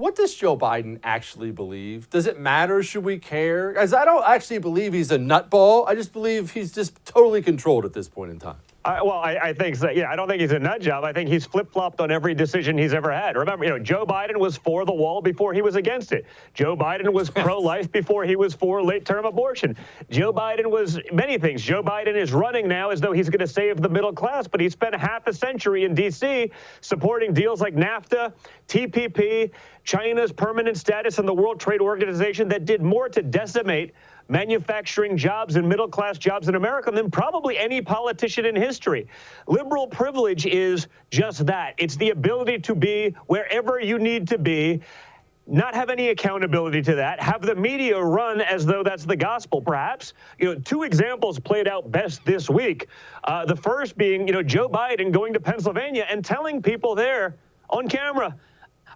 What does Joe Biden actually believe? Does it matter? Should we care? As I don't actually believe he's a nutball. I just believe he's just totally controlled at this point in time. I think so. Yeah, I don't think he's a nut job. I think he's flip-flopped on every decision he's ever had. Remember, Joe Biden was for the wall before he was against it. Joe Biden was pro-life before he was for late-term abortion. Joe Biden was many things. Joe Biden is running now as though he's going to save the middle class, but he spent half a century in D.C. supporting deals like NAFTA, TPP, China's permanent status in the World Trade Organization that did more to decimate manufacturing jobs and middle-class jobs in America than probably any politician in history. Liberal privilege is just that. It's the ability to be wherever you need to be, not have any accountability to that, have the media run as though that's the gospel, perhaps. Two examples played out best this week. The first being, Joe Biden going to Pennsylvania and telling people there on camera,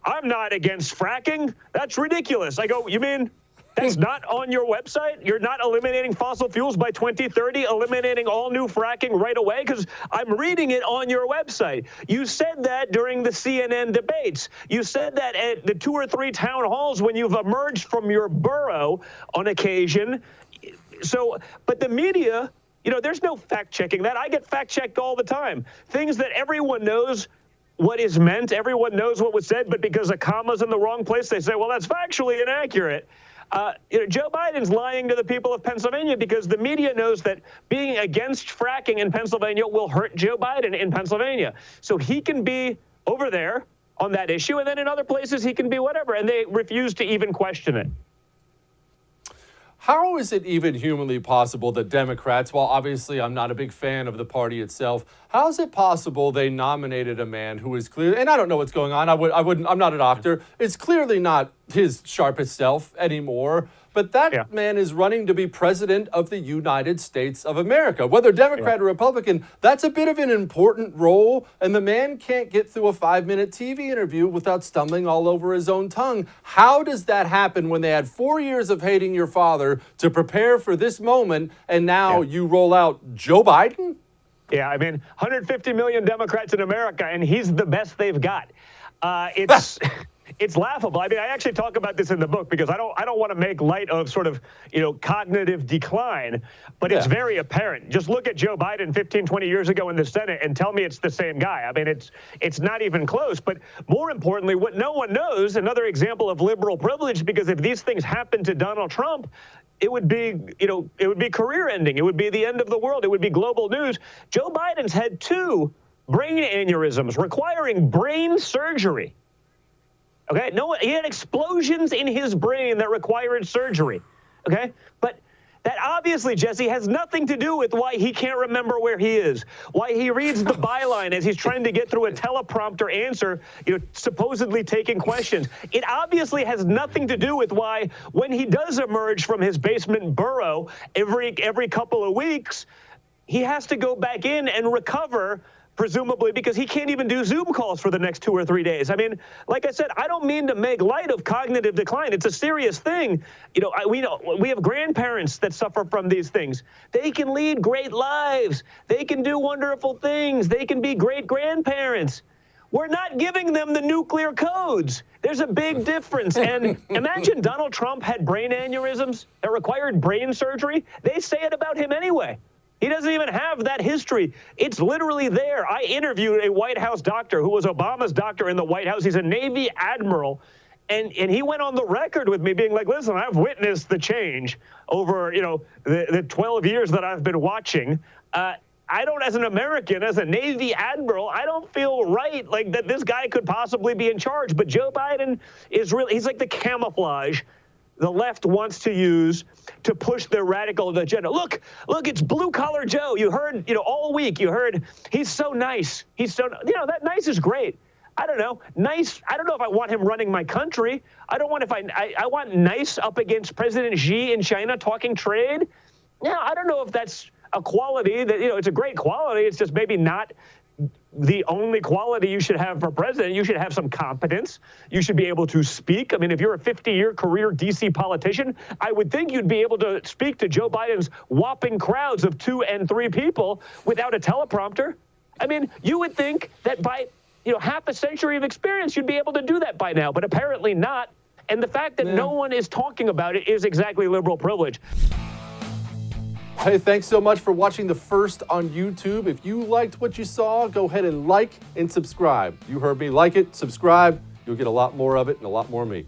I'm not against fracking. That's ridiculous. I go, you mean that's not on your website? You're not eliminating fossil fuels by 2030, eliminating all new fracking right away? Because I'm reading it on your website. You said that during the CNN debates. You said that at the 2 or 3 town halls when you've emerged from your burrow on occasion. But the media, there's no fact checking that. I get fact checked all the time. Things that everyone knows what is meant, everyone knows what was said, but because a comma's in the wrong place, they say, well, that's factually inaccurate. Joe Biden's lying to the people of Pennsylvania because the media knows that being against fracking in Pennsylvania will hurt Joe Biden in Pennsylvania. So he can be over there on that issue, and then in other places he can be whatever, and they refuse to even question it. How is it even humanly possible that Democrats, while obviously I'm not a big fan of the party itself, how is it possible they nominated a man who is clear, and I don't know what's going on, I'm not a doctor, it's clearly not his sharpest self anymore, but that man is running to be president of the United States of America. Whether Democrat or Republican, that's a bit of an important role, and the man can't get through a 5-minute TV interview without stumbling all over his own tongue. How does that happen when they had 4 years of hating your father to prepare for this moment, and now you roll out Joe Biden? Yeah, 150 million Democrats in America, and he's the best they've got. It's laughable. I actually talk about this in the book because I don't want to make light of sort of, cognitive decline, but it's very apparent. Just look at Joe Biden 15, 20 years ago in the Senate and tell me it's the same guy. It's not even close. But more importantly, what no one knows, another example of liberal privilege, because if these things happen to Donald Trump, it would be, it would be career ending. It would be the end of the world. It would be global news. Joe Biden's had 2 brain aneurysms requiring brain surgery. Okay, he had explosions in his brain that required surgery. Okay, but that obviously, Jesse, has nothing to do with why he can't remember where he is, why he reads the byline as he's trying to get through a teleprompter answer, supposedly taking questions. It obviously has nothing to do with why, when he does emerge from his basement burrow every couple of weeks, he has to go back in and recover, presumably because he can't even do Zoom calls for the next 2 or 3 days. Like I said, I don't mean to make light of cognitive decline. It's a serious thing. We have grandparents that suffer from these things. They can lead great lives. They can do wonderful things. They can be great grandparents. We're not giving them the nuclear codes. There's a big difference. And imagine Donald Trump had brain aneurysms that required brain surgery. They say it about him anyway. He doesn't even have that history. It's literally there. I interviewed a White House doctor who was Obama's doctor in the White House. He's a Navy admiral. And he went on the record with me being like, listen, I've witnessed the change over, the 12 years that I've been watching. I don't, as an American, as a Navy admiral, I don't feel right like that this guy could possibly be in charge. But Joe Biden is he's like the camouflage the left wants to use to push their radical agenda. Look, it's blue-collar Joe. You heard, all week, you heard he's so nice. He's so, that nice is great. I don't know. Nice, I don't know if I want him running my country. I want nice up against President Xi in China talking trade. Yeah, I don't know if that's a quality that, it's a great quality. It's just maybe not the only quality you should have for president. You should have some competence. You should be able to speak. If you're a 50-year career D.C. politician, I would think you'd be able to speak to Joe Biden's whopping crowds of 2 and 3 people without a teleprompter. You would think that by half a century of experience, you'd be able to do that by now, but apparently not. And the fact that no one is talking about it is exactly liberal privilege. Hey, thanks so much for watching The First on YouTube. If you liked what you saw, go ahead and like and subscribe. You heard me. Like it, subscribe. You'll get a lot more of it and a lot more of me.